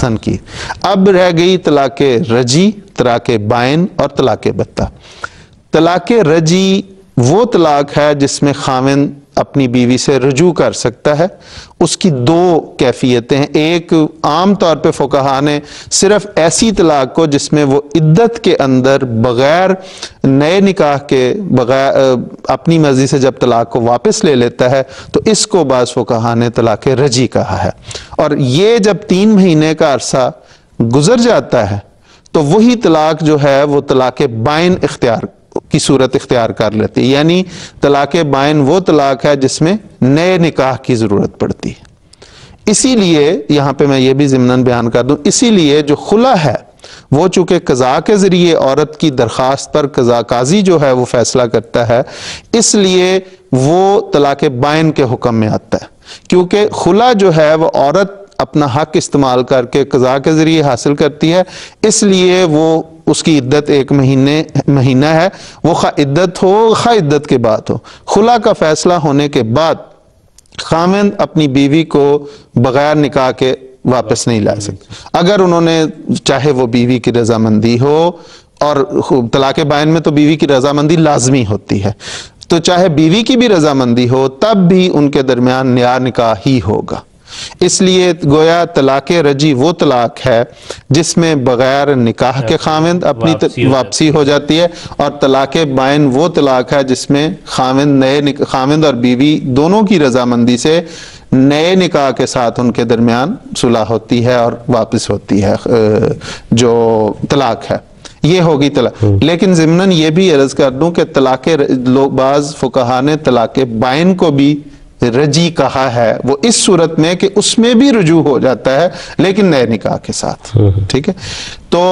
حسن کی. اب رہ گئی طلاق رجی، طلاق بائن اور طلاق بتہ. طلاق رجی وہ طلاق ہے جس میں خاوند اپنی بیوی سے رجوع کر سکتا ہے. اس کی دو کیفیتیں ہیں. ایک عام طور پہ فقہا نے صرف ایسی طلاق کو جس میں وہ عدت کے اندر بغیر نئے نکاح کے بغیر اپنی مرضی سے جب طلاق کو واپس لے لیتا ہے تو اس کو بعض فقہا نے طلاق رجی کہا ہے. اور یہ جب 3 مہینے کا عرصہ گزر جاتا ہے تو وہی طلاق جو ہے وہ طلاق بائن کی صورت اختیار کر لیتی ہے. یعنی طلاق بائن وہ طلاق ہے جس میں نئے نکاح کی ضرورت پڑتی ہے. اسی لیے یہاں پہ میں یہ بھی ضمناً بیان کر دوں، اسی لیے جو خلا ہے وہ چونکہ قضاء کے ذریعے عورت کی درخواست پر قاضی جو ہے وہ فیصلہ کرتا ہے، اس لیے وہ طلاق بائن کے حکم میں آتا ہے. کیونکہ خلا جو ہے وہ عورت اپنا حق استعمال کر کے قضاء کے ذریعے حاصل کرتی ہے، اس لیے وہ اس کی عدت 1 مہینہ ہے. وہ خواہ عدت ہو خواہ عدت کے بعد ہو. خلا کا فیصلہ ہونے کے بعد خاوند اپنی بیوی کو بغیر نکاح کے واپس نہیں لا سکتے. اگر انہوں نے چاہے وہ بیوی کی رضامندی ہو، اور طلاق بائن میں تو بیوی کی رضامندی لازمی ہوتی ہے، تو چاہے بیوی کی بھی رضامندی ہو تب بھی ان کے درمیان نیا نکاح ہی ہوگا. اس لیے گویا طلاق رجی وہ طلاق ہے جس میں بغیر نکاح کے خاوند اپنی واپسی ہو جاتی ہے، اور طلاق بائن وہ طلاق ہے جس میں خاوند اور بیوی دونوں کی رضامندی سے نئے نکاح کے ساتھ ان کے درمیان صلح ہوتی ہے اور واپس ہوتی ہے جو طلاق ہے. یہ ہوگی طلاق. لیکن ضمناً یہ بھی عرض کر دوں کہ بعض فقہا نے طلاق بائن کو بھی رجی کہا ہے، وہ اس صورت میں کہ اس میں بھی رجوع ہو جاتا ہے لیکن نئے نکاح کے ساتھ. ٹھیک ہے. تو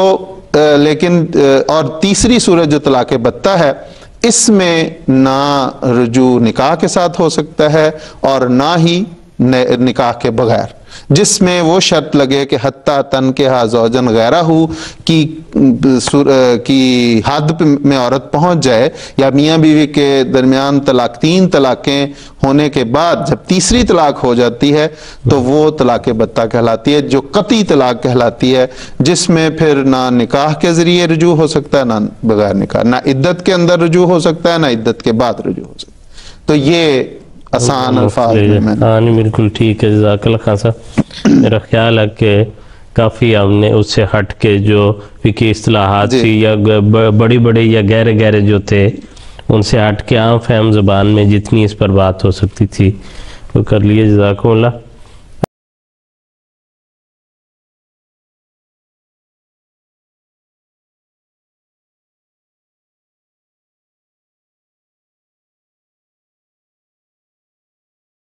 لیکن اور تیسری صورت جو طلاق بتہ ہے، اس میں نہ رجوع نکاح کے ساتھ ہو سکتا ہے اور نہ ہی نکاح کے بغیر، جس میں وہ شرط لگے کہ حتیٰ تنکحہ زوجن غیرہ کی حد میں عورت پہنچ جائے، یا میاں بیوی کے درمیان 3 طلاقیں ہونے کے بعد جب تیسری طلاق ہو جاتی ہے تو وہ طلاق بتہ کہلاتی ہے، جو قطعی طلاق کہلاتی ہے، جس میں پھر نہ نکاح کے ذریعے رجوع ہو سکتا ہے نہ بغیر نکاح، نہ عدت کے اندر رجوع ہو سکتا ہے نہ عدت کے بعد رجوع ہو سکتا ہے. تو یہ آسان الفاظ میں نہیں بالکل ٹھیک ہے. جزاک اللہ خان صاحب. میرا خیال ہے کہ کافی ہم نے اس سے ہٹ کے جو فقہی اصطلاحات تھی یا بڑی بڑی یا گہرے جو تھے ان سے ہٹ کے عام فہم زبان میں جتنی اس پر بات ہو سکتی تھی وہ کر لیے. جزاکم اللہ.